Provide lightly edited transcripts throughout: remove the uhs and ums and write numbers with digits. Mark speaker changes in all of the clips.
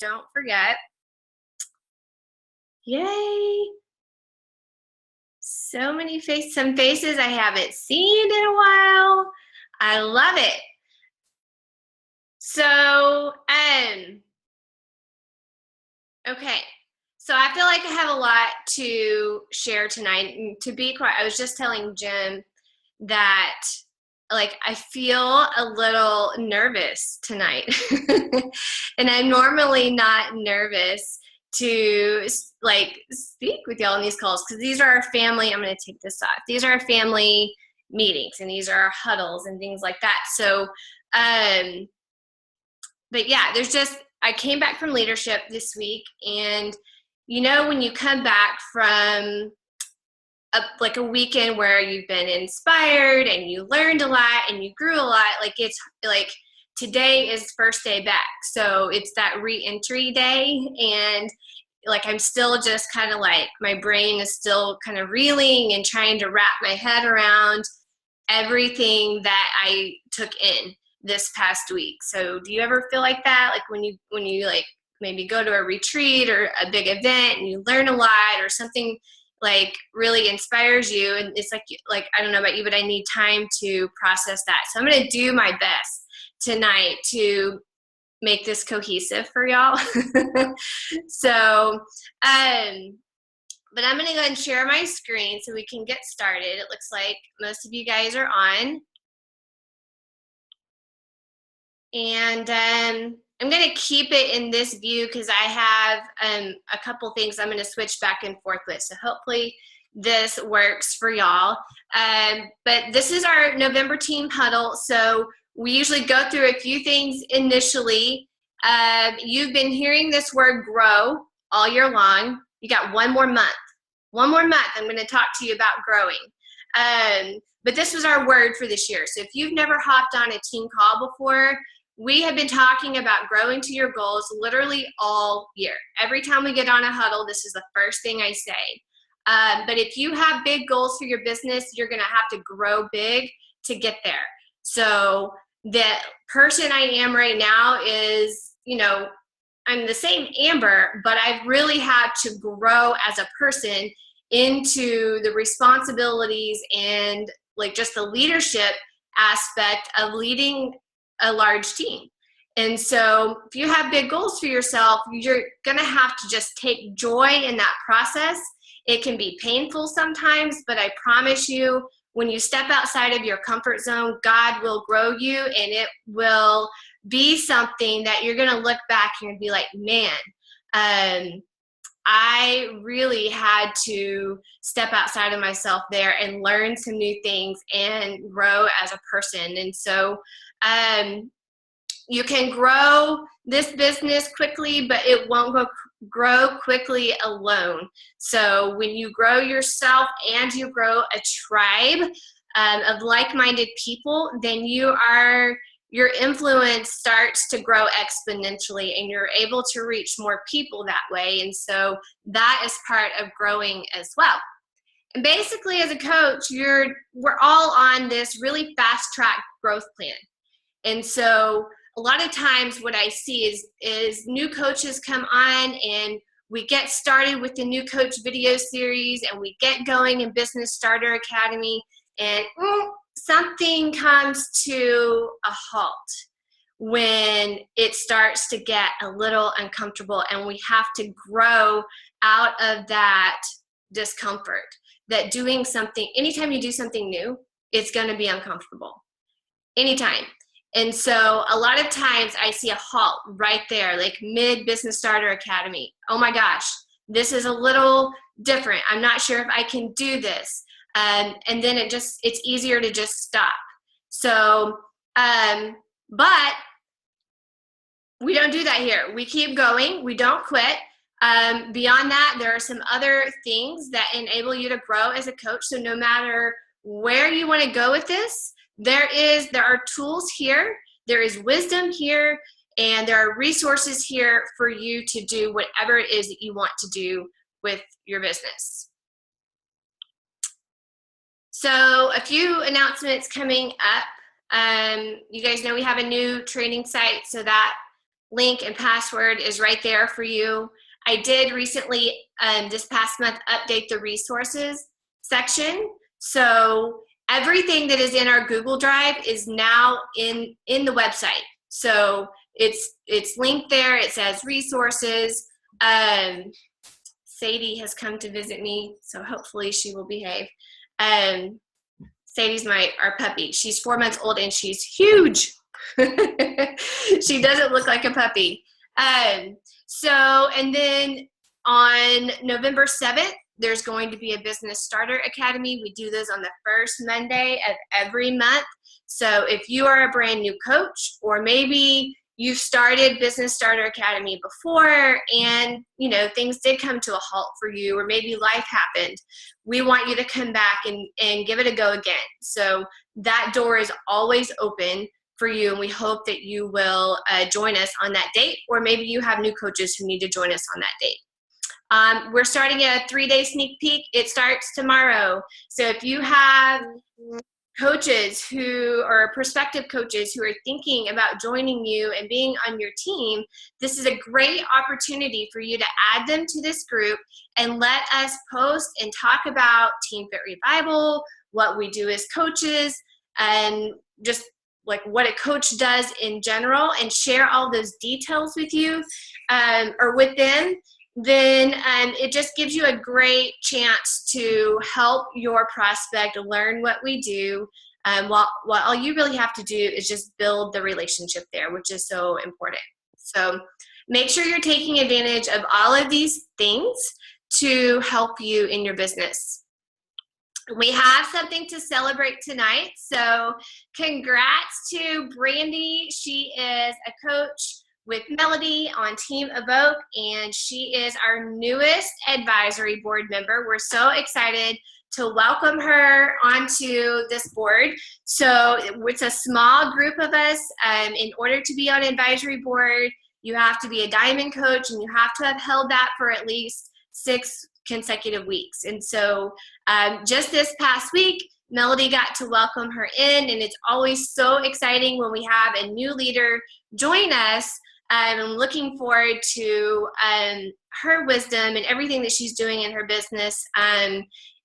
Speaker 1: don't forget. Yay! So many some faces I haven't seen in a while. I love it. So, okay. So I feel like I have a lot to share tonight. And to be quite, I was just telling Jim that like I feel a little nervous tonight. And I'm normally not nervous to like speak with y'all on these calls because these are our family. I'm going to take this off. These are our family meetings and these are our huddles and things like that. So, but yeah, there's just, I came back from leadership this week, and you know, when you come back from like a weekend where you've been inspired and you learned a lot and you grew a lot, like it's like today is first day back. So it's that re-entry day, and like I'm still just kind of like my brain is still kind of reeling and trying to wrap my head around everything that I took in this past week. So do you ever feel like that? Like when you like maybe go to a retreat or a big event and you learn a lot or something like really inspires you, and it's like I don't know about you, but I need time to process that. So I'm going to do my best tonight to make this cohesive for y'all. So but I'm going to go ahead and share my screen so we can get started. It looks like most of you guys are on. And I'm going to keep it in this view because I have a couple things I'm going to switch back and forth with. So hopefully this works for y'all. But this is our November team huddle. So we usually go through a few things initially. You've been hearing this word grow all year long. You got one more month. One more month, I'm going to talk to you about growing. But this was our word for this year. So if you've never hopped on a team call before, we have been talking about growing to your goals literally all year. Every time we get on a huddle, this is the first thing I say. But if you have big goals for your business, you're going to have to grow big to get there. So the person I am right now is, you know, I'm the same Amber, but I've really had to grow as a person into the responsibilities and like just the leadership aspect of leading a large team. And so if you have big goals for yourself, you're going to have to just take joy in that process. It can be painful sometimes, but I promise you, when you step outside of your comfort zone, God will grow you, and it will be something that you're going to look back and be like, man, I really had to step outside of myself there and learn some new things and grow as a person. And so you can grow this business quickly, but it won't grow quickly alone. So when you grow yourself and you grow a tribe of like-minded people, then your influence starts to grow exponentially, and you're able to reach more people that way. And so that is part of growing as well. And basically, as a coach, we're all on this really fast track growth plan. And so a lot of times what I see is new coaches come on, and we get started with the new coach video series, and we get going in Business Starter Academy, and something comes to a halt when it starts to get a little uncomfortable, and we have to grow out of that discomfort. That doing something, anytime you do something new, it's going to be uncomfortable. Anytime. And so a lot of times I see a halt right there, like mid Business Starter Academy. Oh my gosh, this is a little different. I'm not sure if I can do this. And then it's easier to just stop. So, but we don't do that here. We keep going. We don't quit. Beyond that, there are some other things that enable you to grow as a coach. So no matter where you want to go with this, there are tools here, there is wisdom here, and there are resources here for you to do whatever it is that you want to do with your business. So a few announcements coming up. You guys know we have a new training site, so that link and password is right there for you. I did recently, this past month, update the resources section. So everything that is in our Google Drive is now in the website. So it's linked there. It says resources. Sadie has come to visit me, so hopefully she will behave. Sadie's our puppy. She's 4 months old and she's huge. She doesn't look like a puppy. And then on November 7th, there's going to be a Business Starter Academy. We do those on the first Monday of every month. So if you are a brand new coach, or maybe you've started Business Starter Academy before and, things did come to a halt for you, or maybe life happened, we want you to come back and give it a go again. So that door is always open for you, and we hope that you will join us on that date, or maybe you have new coaches who need to join us on that date. We're starting a 3-day sneak peek. It starts tomorrow. So if you have coaches or prospective coaches who are thinking about joining you and being on your team, this is a great opportunity for you to add them to this group and let us post and talk about Team Fit Revival, what we do as coaches, and just like what a coach does in general, and share all those details with you or with them. Then it just gives you a great chance to help your prospect learn what we do, while all you really have to do is just build the relationship there, which is so important. So make sure you're taking advantage of all of these things to help you in your business. We have something to celebrate tonight, so congrats to Brandy. She is a coach with Melody on Team Evoke, and she is our newest advisory board member. We're so excited to welcome her onto this board. So it's a small group of us. In order to be on advisory board, you have to be a diamond coach, and you have to have held that for at least 6 consecutive weeks. And so just this past week, Melody got to welcome her in, and it's always so exciting when we have a new leader join us. I'm looking forward to her wisdom and everything that she's doing in her business.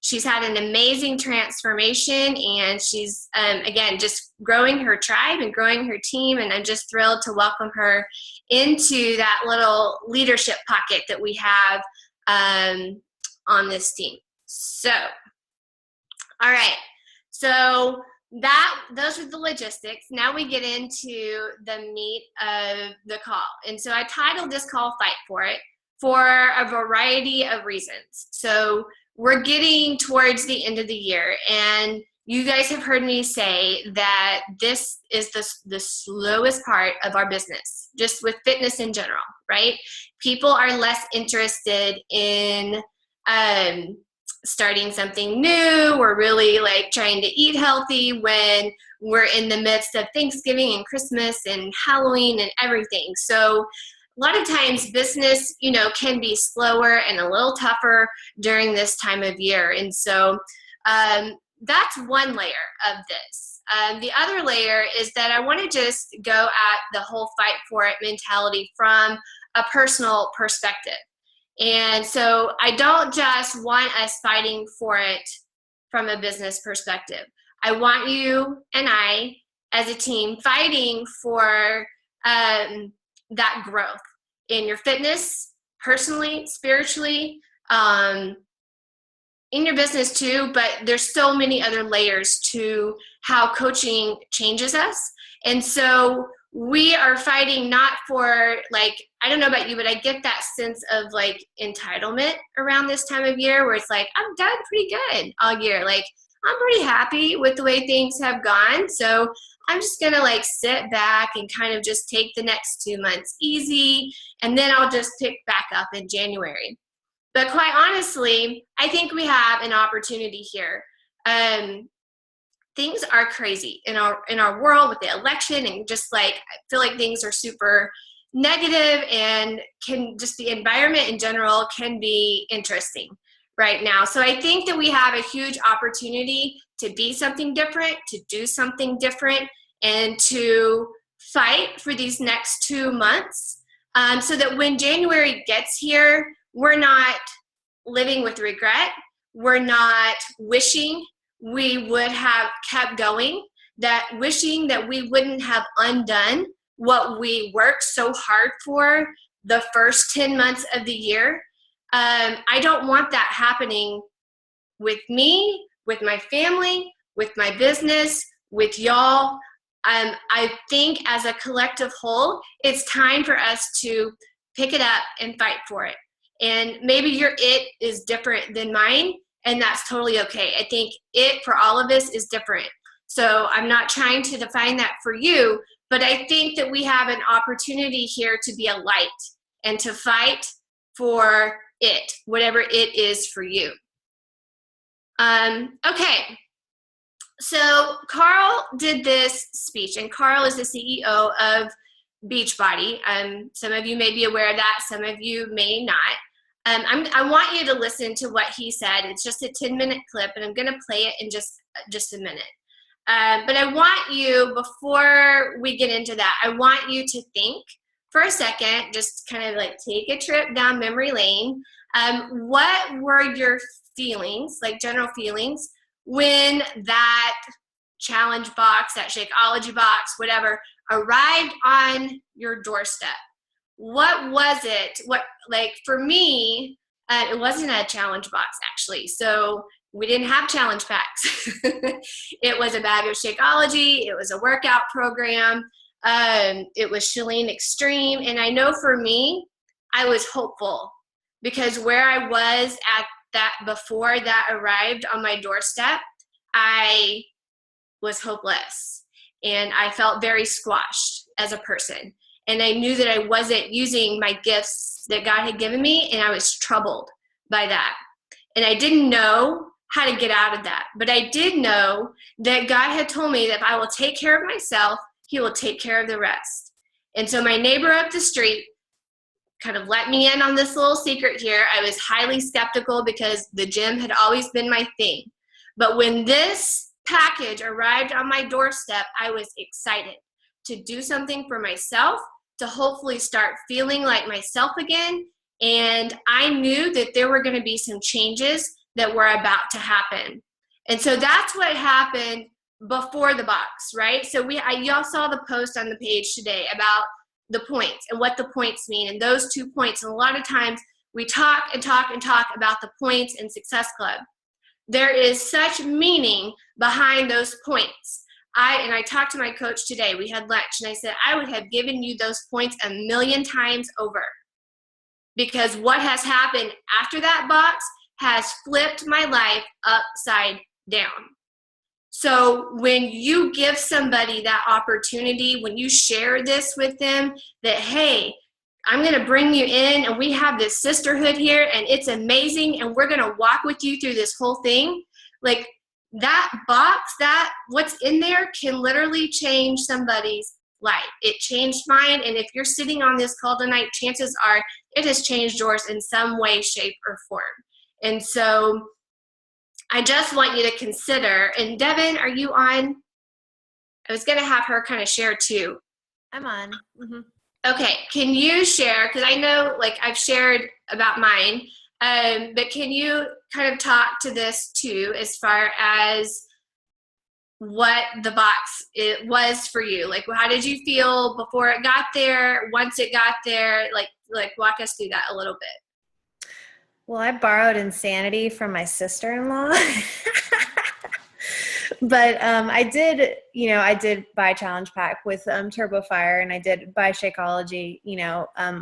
Speaker 1: She's had an amazing transformation, and she's, again, just growing her tribe and growing her team, and I'm just thrilled to welcome her into that little leadership pocket that we have on this team. So, all right. So those are the logistics. Now we get into the meat of the call. And so I titled this call Fight For It for a variety of reasons. So we're getting towards the end of the year, and you guys have heard me say that this is the slowest part of our business, just with fitness in general, right? People are less interested in starting something new, or really like trying to eat healthy when we're in the midst of Thanksgiving and Christmas and Halloween and everything. So a lot of times business, can be slower and a little tougher during this time of year. And so that's one layer of this. The other layer is that I want to just go at the whole fight for it mentality from a personal perspective. And so I don't just want us fighting for it from a business perspective. I want you and I as a team fighting for that growth in your fitness, personally, spiritually, in your business too, but there's so many other layers to how coaching changes us. And so we are fighting not for, like, I don't know about you, but I get that sense of like entitlement around this time of year where it's like, I'm done pretty good all year. Like, I'm pretty happy with the way things have gone. So I'm just going to like sit back and kind of just take the next 2 months easy. And then I'll just pick back up in January. But quite honestly, I think we have an opportunity here. Things are crazy in our world with the election, and just like I feel like things are super negative, and the environment in general can be interesting right now. So I think that we have a huge opportunity to be something different, to do something different, and to fight for these next 2 months, so that when January gets here, we're not living with regret. We're not wishing we would have kept going, that wishing that we wouldn't have undone what we worked so hard for the first 10 months of the year. I don't want that happening with me, with my family, with my business, with y'all. I think as a collective whole, it's time for us to pick it up and fight for it. And maybe your it is different than mine, and that's totally okay. I think it for all of us is different. So I'm not trying to define that for you, but I think that we have an opportunity here to be a light and to fight for it, whatever it is for you. Okay. So Carl did this speech, and Carl is the CEO of Beachbody. Some of you may be aware of that, some of you may not. I want you to listen to what he said. It's just a 10-minute clip, and I'm going to play it in just a minute. But I want you, before we get into that, I want you to think for a second, just kind of like take a trip down memory lane. What were your feelings, like general feelings, when that challenge box, that Shakeology box, whatever, arrived on your doorstep? What was it? Like for me, it wasn't a challenge box actually. So we didn't have challenge packs. It was a bag of Shakeology. It was a workout program. It was Chalene Extreme. And I know for me, I was hopeful because where I was at that before that arrived on my doorstep, I was hopeless and I felt very squashed as a person. And I knew that I wasn't using my gifts that God had given me, and I was troubled by that. And I didn't know how to get out of that. But I did know that God had told me that if I will take care of myself, He will take care of the rest. And so my neighbor up the street kind of let me in on this little secret here. I was highly skeptical because the gym had always been my thing. But when this package arrived on my doorstep, I was excited to do something for myself, to hopefully start feeling like myself again. And I knew that there were going to be some changes that were about to happen. And so that's what happened before the box, right? So y'all saw the post on the page today about the points and what the points mean, and those 2 points. And a lot of times we talk and talk and talk about the points in Success Club. There is such meaning behind those points. I talked to my coach today. We had lunch, and I said, I would have given you those points 1,000,000 times over, because what has happened after that box has flipped my life upside down. So when you give somebody that opportunity, when you share this with them, that, hey, I'm going to bring you in, and we have this sisterhood here, and it's amazing, and we're going to walk with you through this whole thing, like, that box, that what's in there can literally change somebody's life. It changed mine, and if you're sitting on this call tonight, chances are it has changed yours in some way, shape, or form. And so I just want you to consider, and Devin, are you on? I was going to have her kind of share too.
Speaker 2: I'm on. Mm-hmm.
Speaker 1: Okay, can you share, because I know like I've shared about mine, but can you kind of talk to this too, as far as what the box it was for you? Like, how did you feel before it got there, once it got there? Like walk us through that a little bit.
Speaker 2: Well, I borrowed insanity from my sister-in-law. But I did buy Challenge Pack with Turbo Fire, and I did buy Shakeology,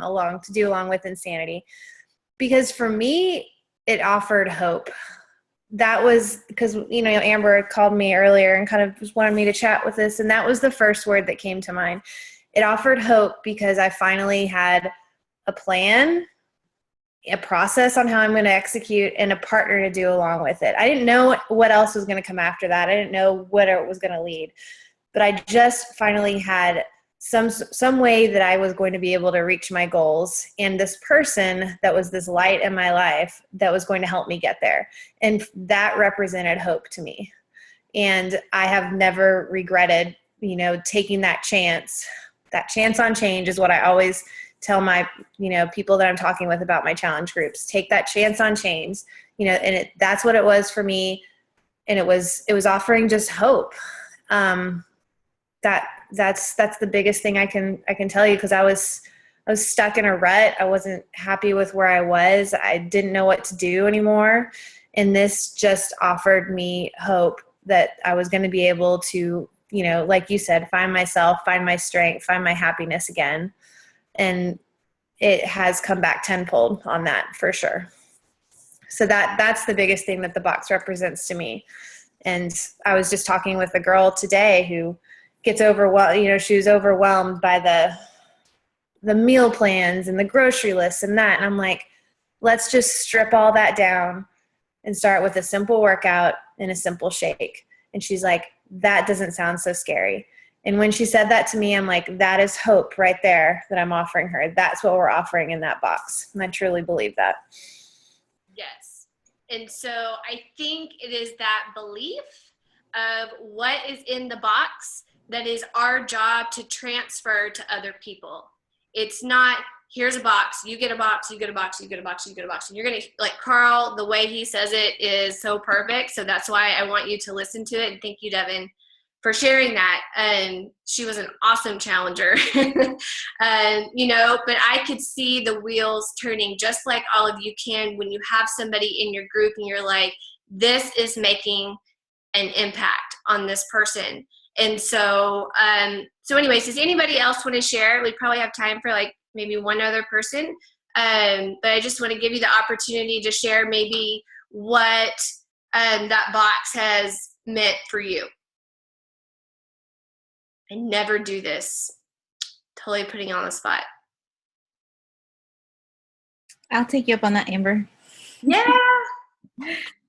Speaker 2: along with Insanity, because for me it offered hope. That was because Amber called me earlier and kind of just wanted me to chat with this, and that was the first word that came to mind. It offered hope because I finally had a plan, a process on how I'm going to execute, and a partner to do along with it. I didn't know what else was going to come after that. I didn't know where it was going to lead, but I just finally had some way that I was going to be able to reach my goals, and this person that was this light in my life that was going to help me get there. And that represented hope to me. And I have never regretted, taking that chance That chance on change is what I always tell my, people that I'm talking with about my challenge groups. Take that chance on change, and that's what it was for me. And it was offering just hope. That's the biggest thing I can tell you, because I was stuck in a rut. I wasn't happy with where I was. I didn't know what to do anymore. And this just offered me hope that I was going to be able to, like you said, find myself, find my strength, find my happiness again. And it has come back tenfold on that, for sure. So that's the biggest thing that the box represents to me. And I was just talking with a girl today who gets overwhelmed. She was overwhelmed by the meal plans and the grocery lists and that. And I'm like, let's just strip all that down and start with a simple workout and a simple shake. And she's like, that doesn't sound so scary. And when she said that to me, I'm like, that is hope right there that I'm offering her. That's what we're offering in that box. And I truly believe that.
Speaker 1: Yes. And so I think it is that belief of what is in the box that is our job to transfer to other people. It's not, here's a box, you get a box, you get a box, you get a box, you get a box. And you're going to, like Carl, the way he says it is so perfect. So that's why I want you to listen to it. And thank you, Devin, for sharing that. And she was an awesome challenger. But I could see the wheels turning just like all of you can when you have somebody in your group and you're like, this is making an impact on this person. And so, anyways, does anybody else want to share? We probably have time for like maybe one other person. But I just want to give you the opportunity to share maybe what that box has meant for you. I never do this. Totally putting you on the spot.
Speaker 3: I'll take you up on that, Amber.
Speaker 1: Yeah.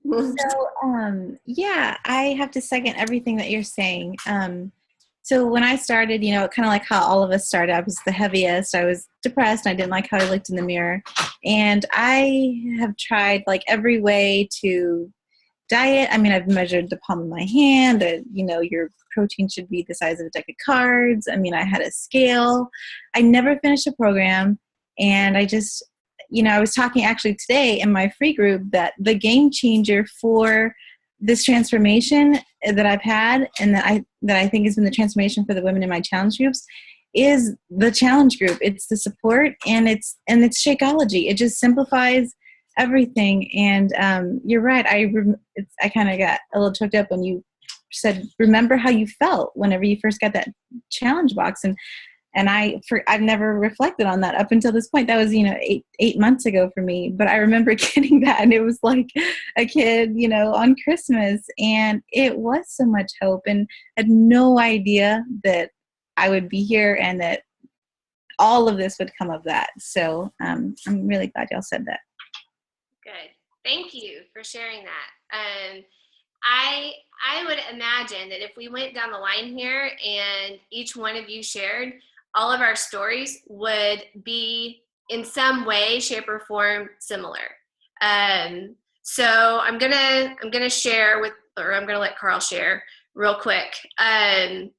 Speaker 3: So, I have to second everything that you're saying. So when I started, kind of like how all of us started, I was the heaviest. I was depressed. And I didn't like how I looked in the mirror. And I have tried like every way to diet. I mean, I've measured the palm of my hand. Your protein should be the size of a deck of cards. I mean, I had a scale. I never finished a program. And I just, I was talking actually today in my free group that the game changer for this transformation that I've had and that I think has been the transformation for the women in my challenge groups is the challenge group. It's the support and it's Shakeology. It just simplifies everything. And you're right. I kind of got a little choked up when you said, remember how you felt whenever you first got that challenge box. And I've never reflected on that up until this point. That was, 8 months ago for me. But I remember getting that, and it was like a kid, on Christmas. And it was so much hope, and I had no idea that I would be here and that all of this would come of that. So I'm really glad y'all said that.
Speaker 1: Good. Thank you for sharing that. I would imagine that if we went down the line here and each one of you shared, all of our stories would be in some way, shape, or form similar. So I'm gonna share I'm gonna let Carl share real quick. And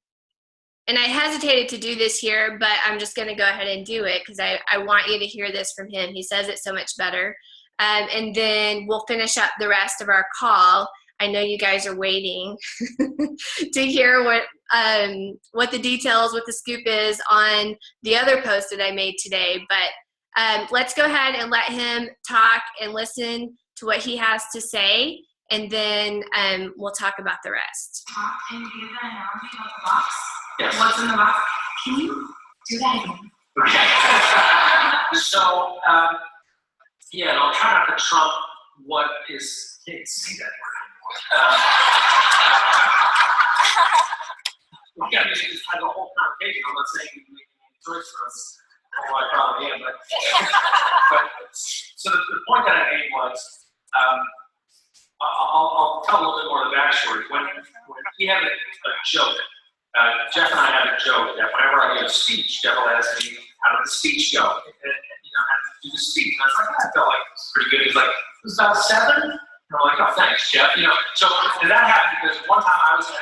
Speaker 1: I hesitated to do this here, but I'm just gonna go ahead and do it because I want you to hear this from him. He says it so much better. And then we'll finish up the rest of our call. I know you guys are waiting to hear what the details, what the scoop is on the other post that I made today. But let's go ahead and let him talk and listen to what he has to say, and then we'll talk about the rest.
Speaker 4: Talk and give an analogy about the box. Yes. What's in the box? Can you do that again?
Speaker 5: Okay. So, and I'll try not to trump what is. Can't see that word. We got to just have a whole conversation. I'm not saying you make any choice for us, although I probably am. But so the point that I made was, I'll tell a little bit more of the backstory. When we have a joke, Jeff and I have a joke that whenever I give a speech, Jeff will ask me, how did the speech go? And, how did you do the speech? And I was like, I felt like it was pretty good. He's like, it was about 7. And I'm like, oh, thanks, Jeff. So and that happened because one time I was at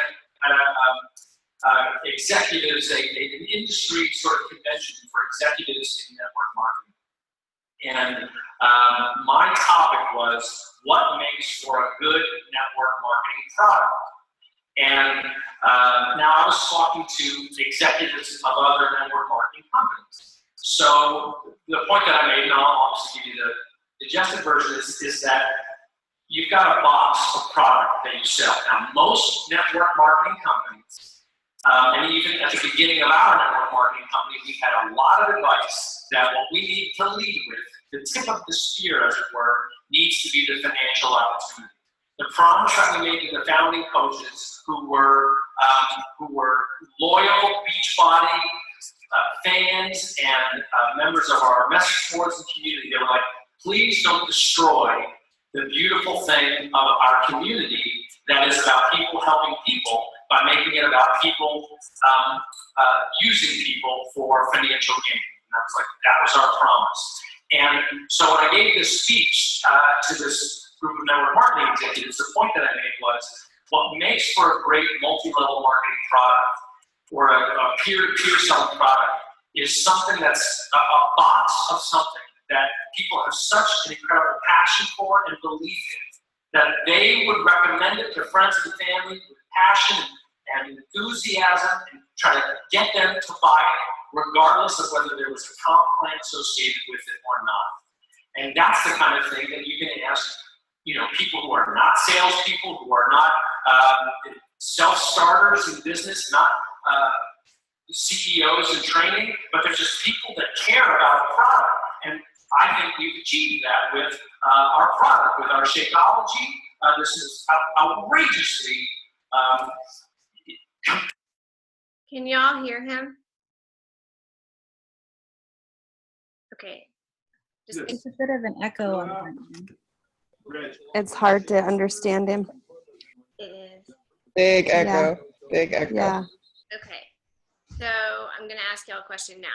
Speaker 5: executives, an industry sort of convention for executives in network marketing. And my topic was what makes for a good network marketing product. And now I was talking to executives of other network marketing companies. So the point that I made, and I'll obviously give you the digested version, is that you've got a box of product that you sell. Now, most network marketing companies, and even at the beginning of our network marketing company, we had a lot of advice that what we need to lead with, the tip of the spear, as it were, needs to be the financial opportunity. The promise that we made to the founding coaches who were loyal Beachbody fans and members of our message boards and community, they were like, please don't destroy the beautiful thing of our community that is about people helping people by making it about people using people for financial gain. And I was like, that was our promise. And so when I gave this speech to this group of network marketing executives, the point that I made was what makes for a great multi-level marketing product or a peer-to-peer selling product is something that's a box of something that people have such an incredible passion for and belief in that they would recommend it to friends and family with passion and enthusiasm and try to get them to buy it regardless of whether there was a comp plan associated with it or not. And that's the kind of thing that you can ask, people who are not salespeople, who are not self-starters in business, not CEOs in training, but they're just people that care about the product. And I think we've achieved that with our product, with our Shakeology. This is outrageously.
Speaker 1: Can y'all hear him? Okay.
Speaker 3: It's a bit of an echo on that.
Speaker 6: It's hard to understand him.
Speaker 1: It is.
Speaker 7: Big echo. Big echo.
Speaker 6: Yeah.
Speaker 1: Okay. So I'm going to ask y'all a question now.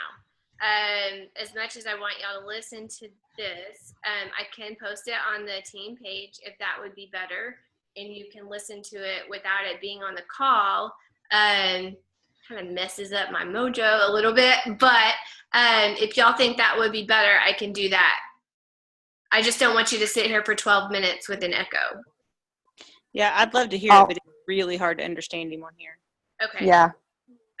Speaker 1: As much as I want y'all to listen to this, I can post it on the team page if that would be better, and you can listen to it without it being on the call. Kind of messes up my mojo a little bit, but if y'all think that would be better, I can do that. I just don't want you to sit here for 12 minutes with an echo.
Speaker 8: Yeah, I'd love to hear it, but it's really hard to understand him on here.
Speaker 1: Okay.
Speaker 6: Yeah.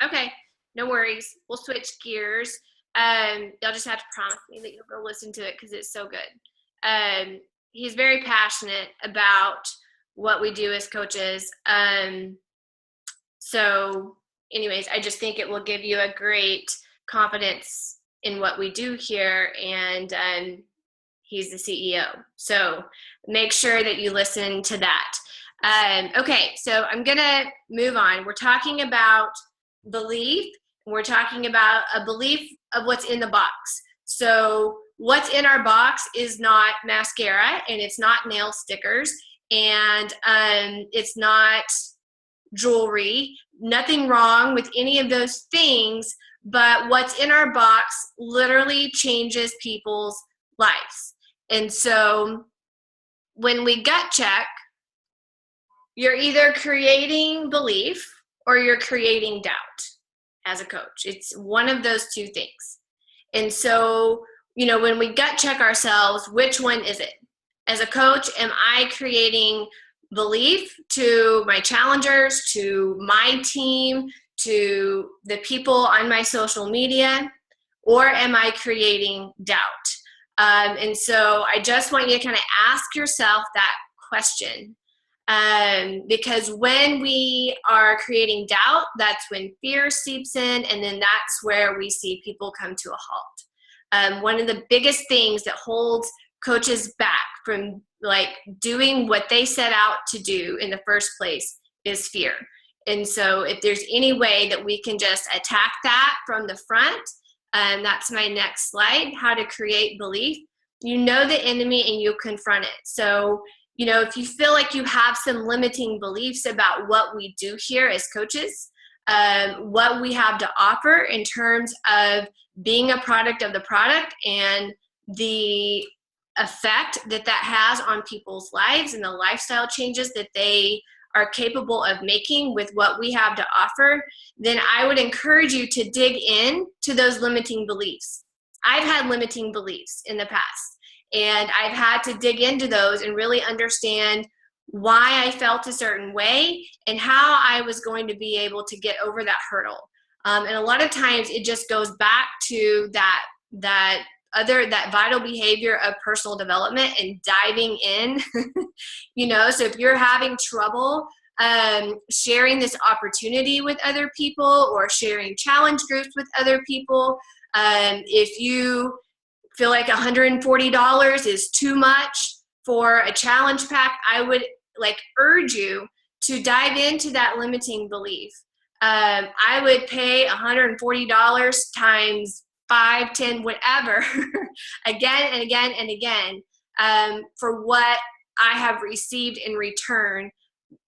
Speaker 1: Okay, no worries. We'll switch gears. Y'all just have to promise me that you'll go listen to it because it's so good. He's very passionate about what we do as coaches. So anyways, I just think it will give you a great confidence in what we do here, and he's the CEO. So make sure that you listen to that. Okay, so I'm gonna move on. We're talking about belief. We're talking about a belief of what's in the box. So what's in our box is not mascara, and it's not nail stickers, and it's not jewelry. Nothing wrong with any of those things, but what's in our box literally changes people's lives. And so when we gut check, you're either creating belief or you're creating doubt as a coach. It's one of those two things. And so, when we gut check ourselves, which one is it? As a coach, am I creating belief to my challengers, to my team, to the people on my social media, or am I creating doubt? And so I just want you to kind of ask yourself that question. Because when we are creating doubt, that's when fear seeps in, and then that's where we see people come to a halt. One of the biggest things that holds coaches back from doing what they set out to do in the first place is fear. And so if there's any way that we can just attack that from the front, that's my next slide, how to create belief. You know the enemy and you confront it. So if you feel like you have some limiting beliefs about what we do here as coaches, what we have to offer in terms of being a product of the product and the effect that has on people's lives and the lifestyle changes that they are capable of making with what we have to offer, then I would encourage you to dig in to those limiting beliefs. I've had limiting beliefs in the past, and I've had to dig into those and really understand why I felt a certain way and how I was going to be able to get over that hurdle. And a lot of times it just goes back to that vital behavior of personal development and diving in. So if you're having trouble sharing this opportunity with other people or sharing challenge groups with other people, if you feel like $140 is too much for a challenge pack, I would urge you to dive into that limiting belief. I would pay $140 times 5, 10, whatever, again and again and again, for what I have received in return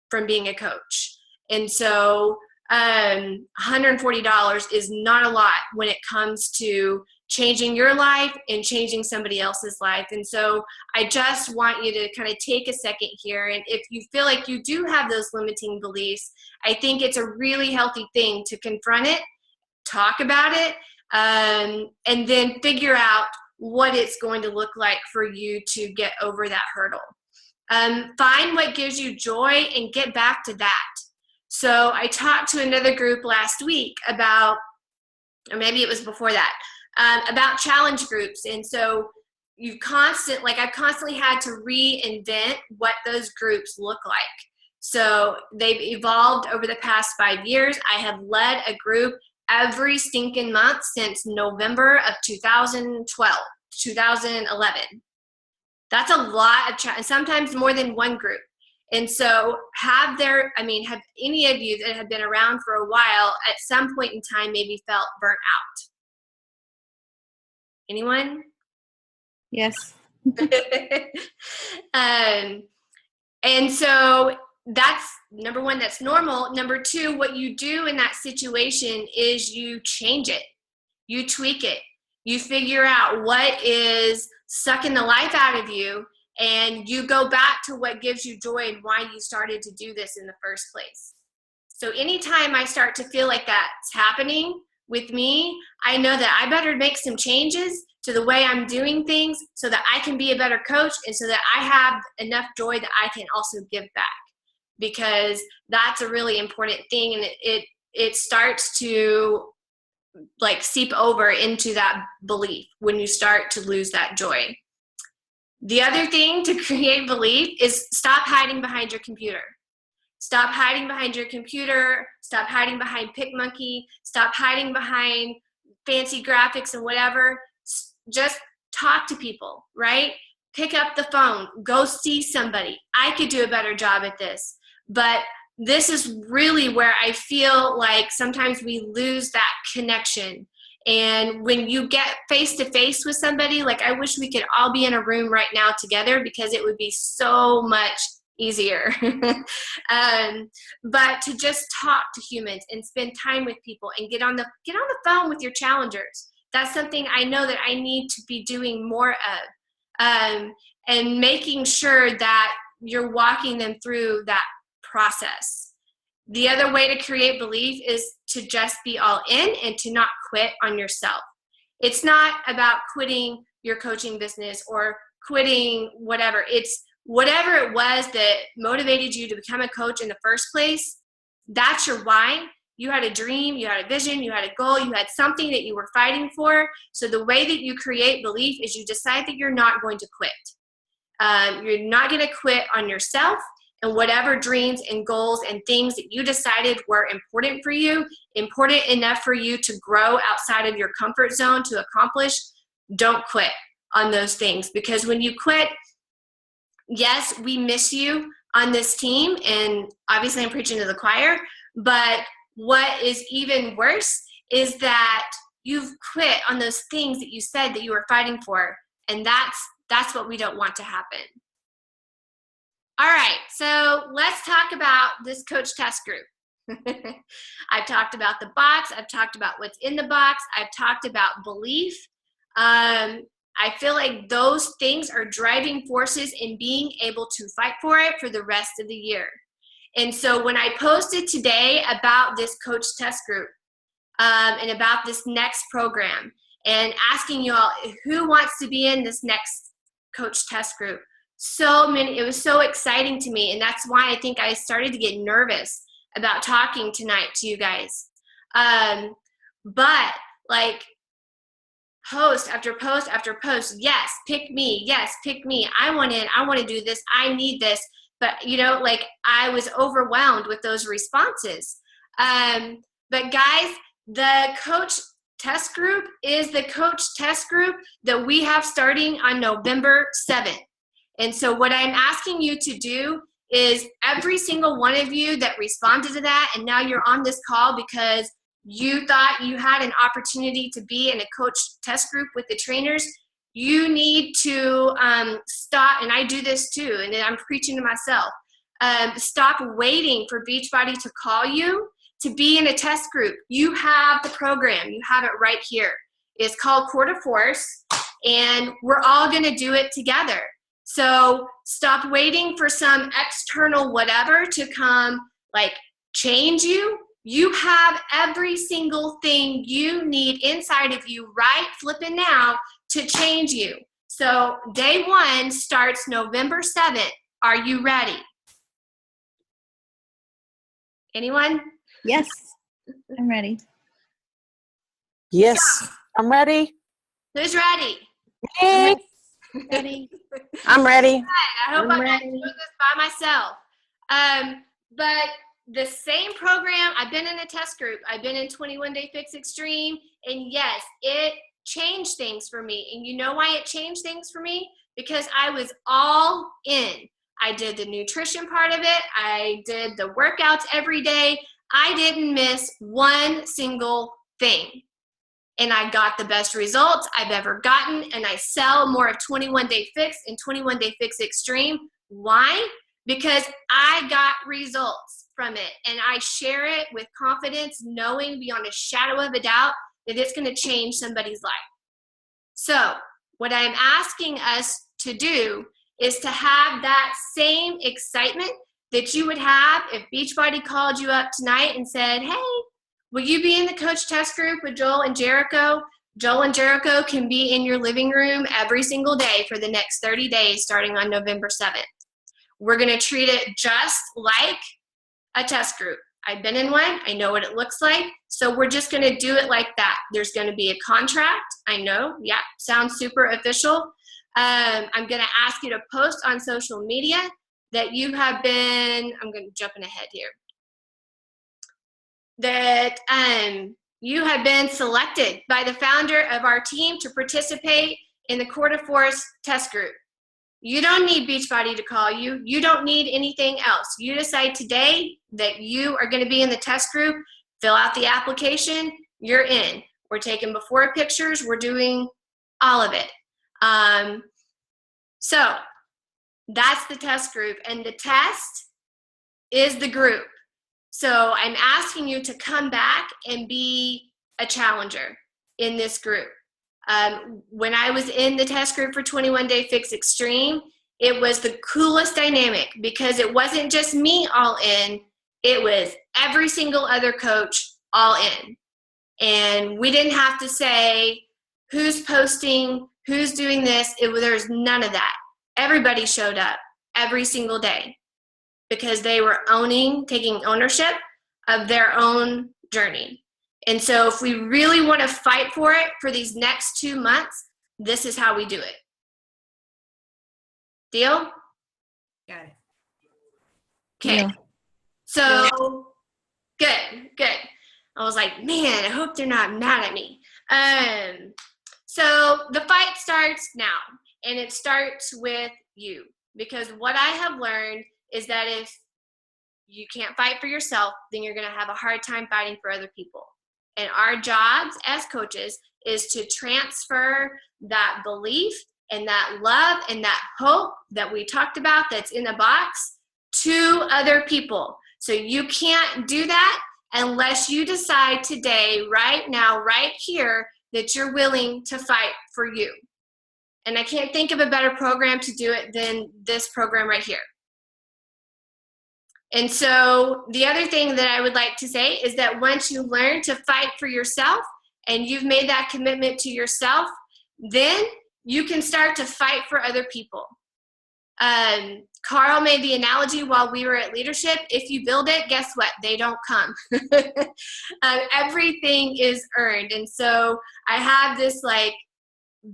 Speaker 1: from being a coach. And so $140 is not a lot when it comes to changing your life and changing somebody else's life. And so I just want you to kind of take a second here. And if you feel like you do have those limiting beliefs, I think it's a really healthy thing to confront it, talk about it, and then figure out what it's going to look like for you to get over that hurdle. Find what gives you joy and get back to that. So I talked to another group last week about, or maybe it was before that, about challenge groups. And so I've constantly had to reinvent what those groups look like. So they've evolved over the past 5 years. I have led a group every stinking month since November of 2011. That's a lot of and sometimes more than one group. And so have any of you that have been around for a while at some point in time maybe felt burnt out? Anyone?
Speaker 3: Yes.
Speaker 1: And so that's number one, that's normal. Number two, what you do in that situation is you change it. You tweak it. You figure out what is sucking the life out of you, and you go back to what gives you joy and why you started to do this in the first place. So anytime I start to feel like that's happening with me, I know that I better make some changes to the way I'm doing things so that I can be a better coach and so that I have enough joy that I can also give back, because that's a really important thing, and it starts to seep over into that belief when you start to lose that joy. The other thing to create belief is stop hiding behind your computer. Stop hiding behind your computer. Stop hiding behind PicMonkey. Stop hiding behind fancy graphics and whatever. Just talk to people, right? Pick up the phone. Go see somebody. I could do a better job at this. But this is really where I feel like sometimes we lose that connection. And when you get face to face with somebody, I wish we could all be in a room right now together, because it would be so much easier. But to just talk to humans and spend time with people and get on the phone with your challengers. That's something I know that I need to be doing more of, and making sure that you're walking them through that process. The other way to create belief is to just be all in and to not quit on yourself. It's not about quitting your coaching business or quitting whatever. It's whatever it was that motivated you to become a coach in the first place. That's your why. You had a dream, you had a vision, you had a goal, you had something that you were fighting for. So the way that you create belief is you decide that you're not going to quit. You're not going to quit on yourself. And whatever dreams and goals and things that you decided were important for you, important enough for you to grow outside of your comfort zone to accomplish, don't quit on those things. Because when you quit, yes, we miss you on this team. And obviously I'm preaching to the choir. But what is even worse is that you've quit on those things that you said that you were fighting for. And that's what we don't want to happen. All right, so let's talk about this coach test group. I've talked about the box. I've talked about what's in the box. I've talked about belief. I feel like those things are driving forces in being able to fight for it for the rest of the year. And so when I posted today about this coach test group and about this next program and asking you all who wants to be in this next coach test group, so many, it was so exciting to me. And that's why I think I started to get nervous about talking tonight to you guys. But like post after post after post, yes, pick me, yes, pick me. I want in, I want to do this, I need this. But you know, like I was overwhelmed with those responses. But guys, the coach test group is the coach test group that we have starting on November 7th. And so what I'm asking you to do is every single one of you that responded to that, and now you're on this call because you thought you had an opportunity to be in a coach test group with the trainers, you need to stop, and I do this too, and I'm preaching to myself, stop waiting for Beachbody to call you to be in a test group. You have the program, you have it right here. It's called Core to Force, and we're all gonna do it together. So stop waiting for some external whatever to come like change you. You have every single thing you need inside of you right flipping now to change you. So day one starts November 7th. Are you ready? Anyone?
Speaker 3: Yes, I'm ready.
Speaker 6: Yes, I'm ready.
Speaker 1: Who's ready?
Speaker 6: Me.
Speaker 3: Ready.
Speaker 6: I'm ready.
Speaker 1: I hope I'm not doing this by myself. But the same program, I've been in a test group. I've been in 21 Day Fix Extreme. And yes, it changed things for me. And you know why it changed things for me? Because I was all in. I did the nutrition part of it. I did the workouts every day. I didn't miss one single thing. And I got the best results I've ever gotten. And I sell more of 21 Day Fix and 21 Day Fix Extreme. Why? Because I got results from it. And I share it with confidence, knowing beyond a shadow of a doubt that it's going to change somebody's life. So what I'm asking us to do is to have that same excitement that you would have if Beachbody called you up tonight and said, hey, will you be in the coach test group with Joel and Jericho? Joel and Jericho can be in your living room every single day for the next 30 days starting on November 7th. We're going to treat it just like a test group. I've been in one. I know what it looks like. So we're just going to do it like that. There's going to be a contract. I know. Yeah, sounds super official. I'm going to ask you to post on social media that you have been, I'm going to jump in ahead here, that you have been selected by the founder of our team to participate in the Core to Force test group. You don't need Beachbody to call you. You don't need anything else. You decide today that you are going to be in the test group, fill out the application, you're in. We're taking before pictures. We're doing all of it. So that's the test group. And the test is the group. So I'm asking you to come back and be a challenger in this group. When I was in the test group for 21 Day Fix Extreme, it was the coolest dynamic because it wasn't just me all in, it was every single other coach all in. And we didn't have to say who's posting, who's doing this. There's none of that. Everybody showed up every single day because they were taking ownership of their own journey. And so if we really want to fight for it for these next 2 months, this is how we do it. Deal?
Speaker 2: Got it.
Speaker 1: Okay.
Speaker 3: Deal.
Speaker 1: So good. I was like, man, I hope they're not mad at me. So the fight starts now, and it starts with you. Because what I have learned is that if you can't fight for yourself, then you're going to have a hard time fighting for other people. And our jobs as coaches is to transfer that belief and that love and that hope that we talked about that's in the box to other people. So you can't do that unless you decide today, right now, right here, that you're willing to fight for you. And I can't think of a better program to do it than this program right here. And so the other thing that I would like to say is that once you learn to fight for yourself and you've made that commitment to yourself, then you can start to fight for other people. Carl made the analogy while we were at leadership, if you build it, guess what? They don't come. Everything is earned. And so I have this like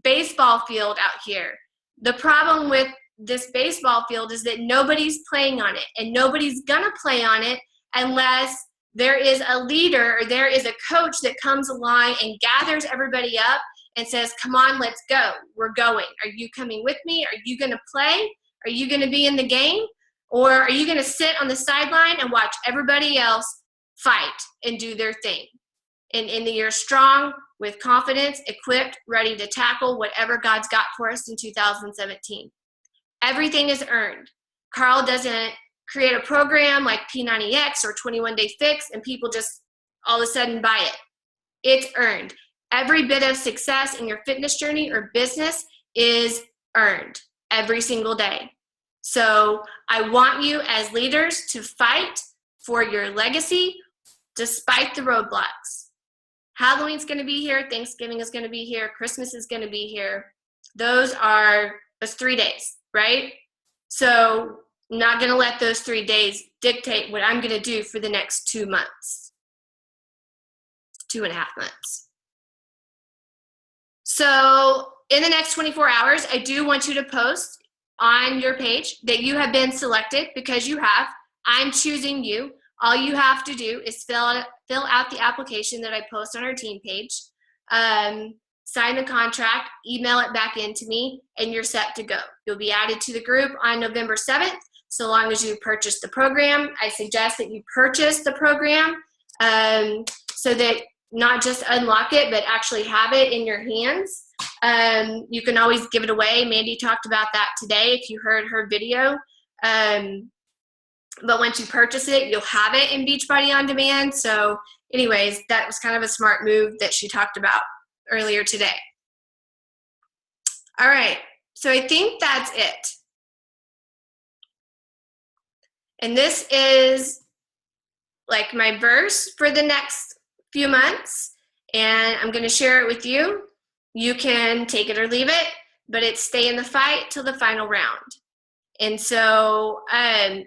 Speaker 1: baseball field out here. The problem with this baseball field is that nobody's playing on it, and nobody's gonna play on it unless there is a leader or there is a coach that comes along and gathers everybody up and says, come on, let's go. We're going. Are you coming with me? Are you gonna play? Are you gonna be in the game? Or are you gonna sit on the sideline and watch everybody else fight and do their thing? And in the year strong, with confidence, equipped, ready to tackle whatever God's got for us in 2017. Everything is earned. Carl doesn't create a program like P90X or 21 Day Fix and people just all of a sudden buy it. It's earned. Every bit of success in your fitness journey or business is earned every single day. So I want you as leaders to fight for your legacy despite the roadblocks. Halloween's going to be here. Thanksgiving is going to be here. Christmas is going to be here. Those 3 days, right? So I'm not going to let those 3 days dictate what I'm going to do for the next 2 months, 2.5 months. So in the next 24 hours, I do want you to post on your page that you have been selected, because you have. I'm choosing you. All you have to do is fill out the application that I post on our team page, sign the contract, email it back in to me, and you're set to go. You'll be added to the group on November 7th, so long as you purchase the program. I suggest that you purchase the program so that not just unlock it, but actually have it in your hands. You can always give it away. Mandy talked about that today if you heard her video. But once you purchase it, you'll have it in Beachbody On Demand. So anyways, that was kind of a smart move that she talked about earlier today. All right, so I think that's it. And this is like my verse for the next few months, and I'm going to share it with you. You can take it or leave it, but it's stay in the fight till the final round. And so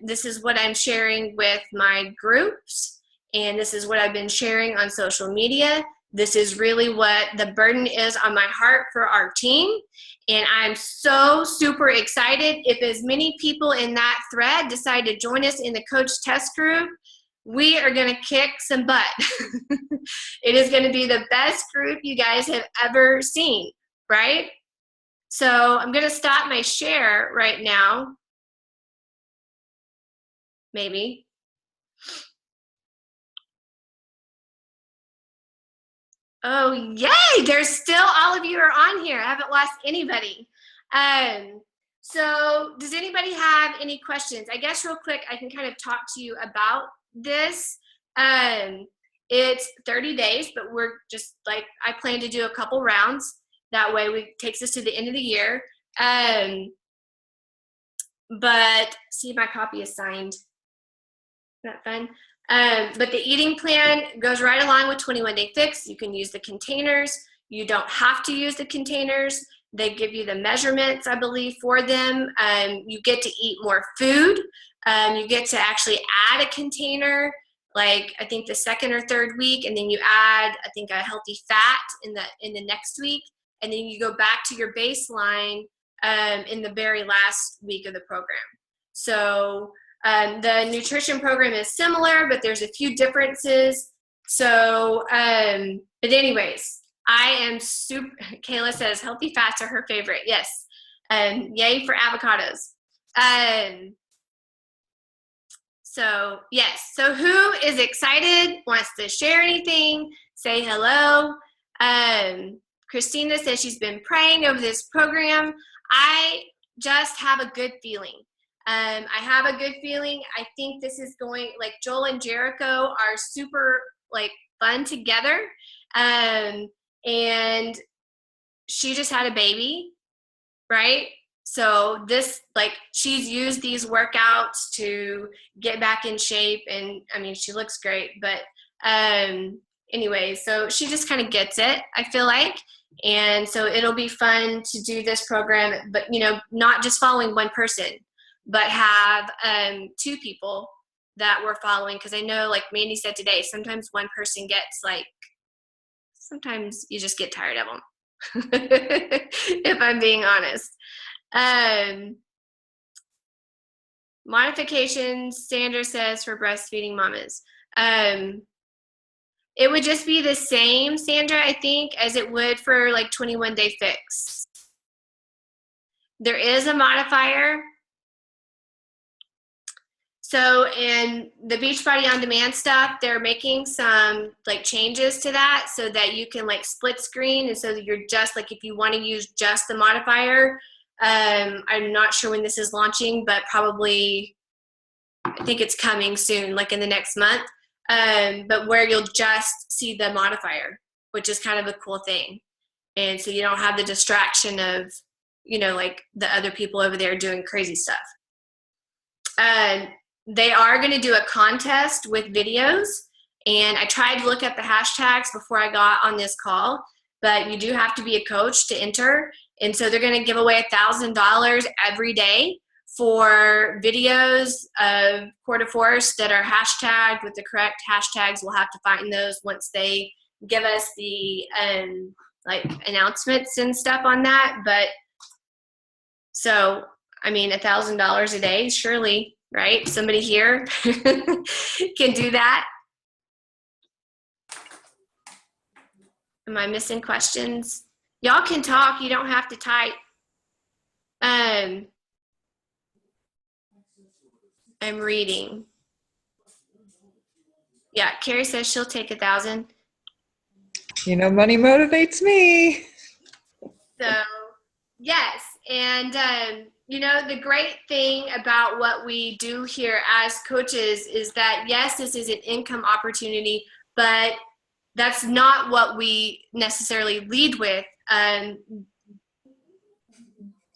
Speaker 1: this is what I'm sharing with my groups, and this is what I've been sharing on social media. This is really what the burden is on my heart for our team. And I'm so super excited. If as many people in that thread decide to join us in the Coach Test group, we are going to kick some butt. It is going to be the best group you guys have ever seen, right? So I'm going to stop my share right now. Maybe. Oh, yay! There's still, all of you are on here. I haven't lost anybody. So does anybody have any questions? I guess real quick, I can kind of talk to you about this. It's 30 days, but we're just like, I plan to do a couple rounds. That way it takes us to the end of the year. But see, my copy is signed. Isn't that fun? But the eating plan goes right along with 21 Day Fix. You can use the containers. You don't have to use the containers. They give you the measurements, I believe, for them. You get to eat more food. You get to actually add a container, like I think the second or third week, and then you add, I think, a healthy fat in the next week, and then you go back to your baseline in the very last week of the program. So the nutrition program is similar, but there's a few differences. So, but anyways, I am super, Kayla says healthy fats are her favorite. Yes. Yay for avocados. So yes. So who is excited, wants to share anything, say hello. Christina says she's been praying over this program. I just have a good feeling. I have a good feeling. I think this is going, like Joel and Jericho are super like fun together. And she just had a baby, right? So this, like, she's used these workouts to get back in shape, and I mean, she looks great, but anyway, so she just kind of gets it, I feel like. And so it'll be fun to do this program, but, you know, not just following one person, but have 2 people that we're following. Because I know, like Mandy said today, sometimes one person gets, like, sometimes you just get tired of them, if I'm being honest. Modifications, Sandra says, for breastfeeding mamas. It would just be the same, Sandra, I think, as it would for like 21 Day Fix. There is a modifier. So in the Beachbody On Demand stuff, they're making some like changes to that so that you can like split screen, and so that you're just like, if you want to use just the modifier, I'm not sure when this is launching, but probably, I think it's coming soon, like in the next month. But where you'll just see the modifier, which is kind of a cool thing. And so you don't have the distraction of, you know, like the other people over there doing crazy stuff. They are going to do a contest with videos, and I tried to look at the hashtags before I got on this call, but you do have to be a coach to enter. And so they're going to give away $1,000 every day for videos of quarter force that are hashtagged with the correct hashtags. We'll have to find those once they give us the like announcements and stuff on that. But so, I mean, $1,000 a day, surely, right? Somebody here can do that. Am I missing questions? Y'all can talk, you don't have to type. I'm reading. Yeah, Carrie says she'll take 1,000.
Speaker 7: You know, money motivates me.
Speaker 1: So, yes. And, you know, the great thing about what we do here as coaches is that, yes, this is an income opportunity, but that's not what we necessarily lead with.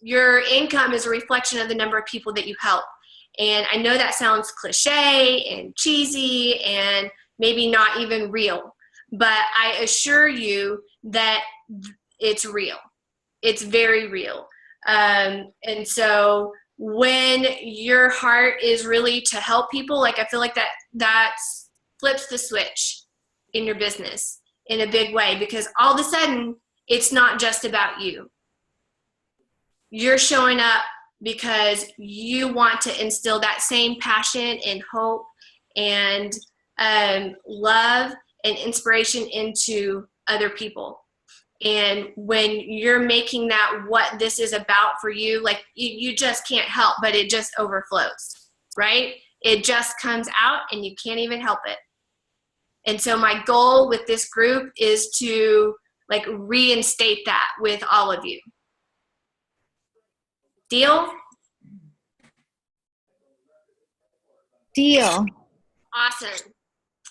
Speaker 1: Your income is a reflection of the number of people that you help. And I know that sounds cliche and cheesy and maybe not even real, but I assure you that it's real. It's very real. And so when your heart is really to help people, like, I feel like that flips the switch in your business in a big way, because all of a sudden it's not just about you. You're showing up because you want to instill that same passion and hope and love and inspiration into other people. And when you're making that what this is about for you, like, you just can't help, but it just overflows, right? It just comes out and you can't even help it. And so my goal with this group is to like reinstate that with all of you. Deal?
Speaker 3: Deal.
Speaker 1: Awesome.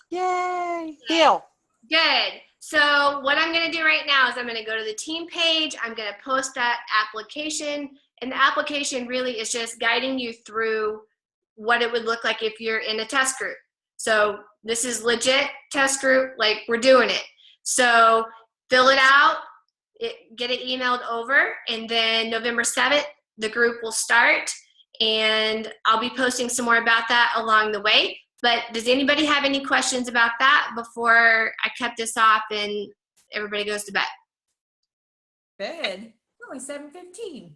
Speaker 8: Yay. Deal.
Speaker 1: Good. So what I'm going to do right now is I'm going to go to the team page. I'm going to post that application. And the application really is just guiding you through what it would look like if you're in a test group. So this is legit test group, like we're doing it. So fill it out, get it emailed over, and then November 7th, the group will start. And I'll be posting some more about that along the way. But does anybody have any questions about that before I cut this off and everybody goes to bed?
Speaker 9: Bed? Only 7:15.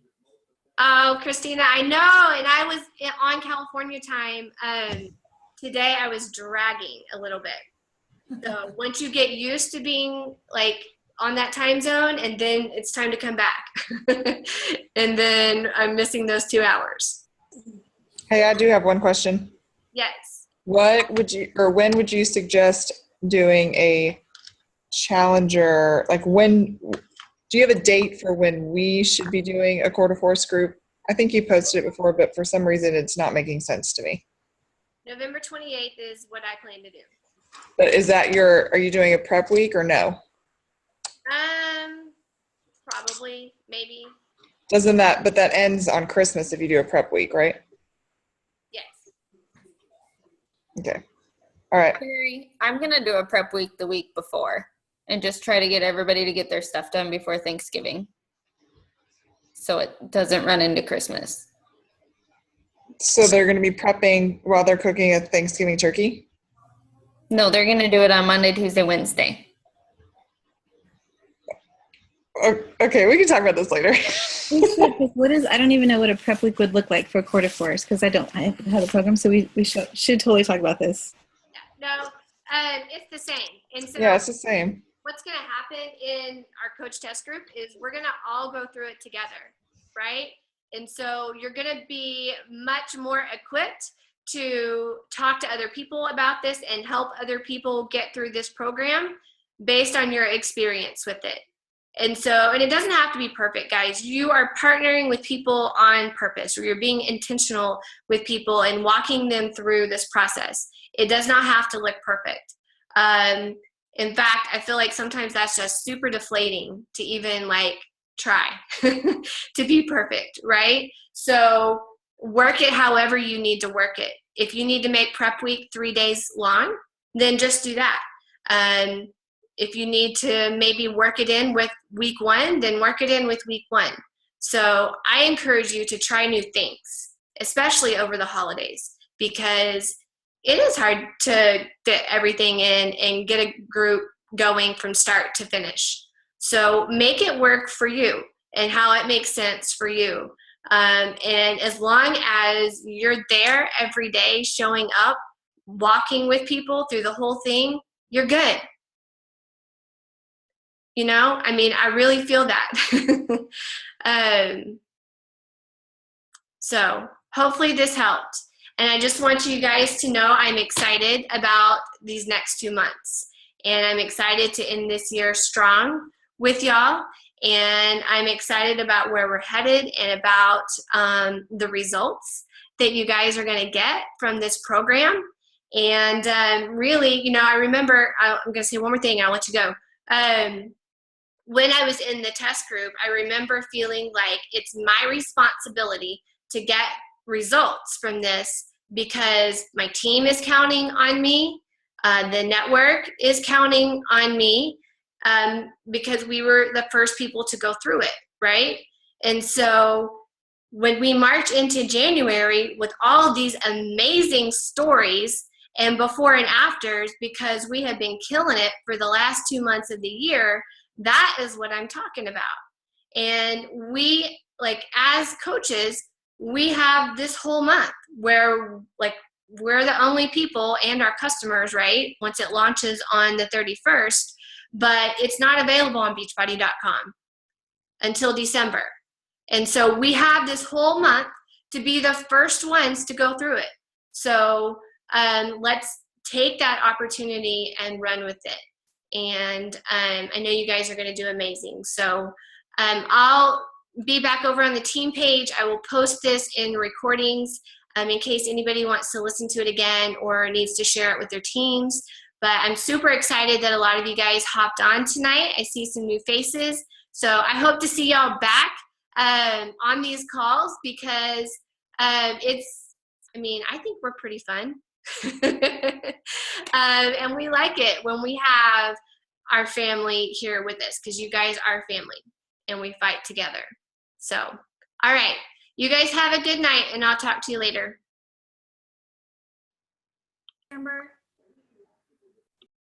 Speaker 1: Oh, Christina, I know. And I was on California time. Today I was dragging a little bit. So once you get used to being like on that time zone, and then it's time to come back. And then I'm missing those 2 hours.
Speaker 7: Hey, I do have one question.
Speaker 1: Yes.
Speaker 7: What would you, or when would you suggest doing a challenger? Like, when, do you have a date for when we should be doing a quarter force group? I think you posted it before, but for some reason it's not making sense to me.
Speaker 1: November 28th is what I plan to do.
Speaker 7: But is that are you doing a prep week or no?
Speaker 1: Probably, maybe.
Speaker 7: But that ends on Christmas if you do a prep week, right?
Speaker 1: Yes.
Speaker 7: Okay. All right.
Speaker 10: Carrie, I'm going to do a prep week the week before and just try to get everybody to get their stuff done before Thanksgiving, so it doesn't run into Christmas.
Speaker 7: So they're going to be prepping while they're cooking a Thanksgiving turkey?
Speaker 10: No, they're going to do it on Monday, Tuesday, Wednesday.
Speaker 7: Okay, we can talk about this later.
Speaker 3: I don't even know what a prep week would look like for quarter fours because I haven't had a program, so we should totally talk about this.
Speaker 1: No, it's the same. And so
Speaker 7: Yeah, it's the same.
Speaker 1: what's going to happen in our coach test group is we're going to all go through it together, right? And so you're going to be much more equipped to talk to other people about this and help other people get through this program based on your experience with it. And it doesn't have to be perfect, guys. You are partnering with people on purpose, or you're being intentional with people and walking them through this process. It does not have to look perfect. In fact, I feel like sometimes that's just super deflating to even try to be perfect, right? So work it however you need to work it. If you need to make prep week 3 days long, then just do that. If you need to maybe work it in with week 1, then work it in with week 1. So I encourage you to try new things, especially over the holidays, because it is hard to fit everything in and get a group going from start to finish. So make it work for you and how it makes sense for you. And as long as you're there every day, showing up, walking with people through the whole thing, you're good. I really feel that. So hopefully this helped. And I just want you guys to know I'm excited about these next 2 months. And I'm excited to end this year strong with y'all. And I'm excited about where we're headed and about the results that you guys are going to get from this program. And really, I remember, I'm going to say one more thing and I'll let you go. When I was in the test group, I remember feeling like it's my responsibility to get results from this because my team is counting on me. The network is counting on me because we were the first people to go through it, right? And so when we march into January with all these amazing stories and before and afters, because we have been killing it for the last 2 months of the year, that is what I'm talking about. And we, as coaches, we have this whole month where we're the only people and our customers, right? Once it launches on the 31st, but it's not available on beachbody.com until December. And so we have this whole month to be the first ones to go through it. So let's take that opportunity and run with it. And I know you guys are going to do amazing. So I'll be back over on the team page. I will post this in recordings in case anybody wants to listen to it again or needs to share it with their teams. But I'm super excited that a lot of you guys hopped on tonight. I see some new faces. So I hope to see y'all back on these calls because I think we're pretty fun. And we like it when we have our family here with us because you guys are family and we fight together. So, all right. You guys have a good night and I'll talk to you later.
Speaker 9: Amber.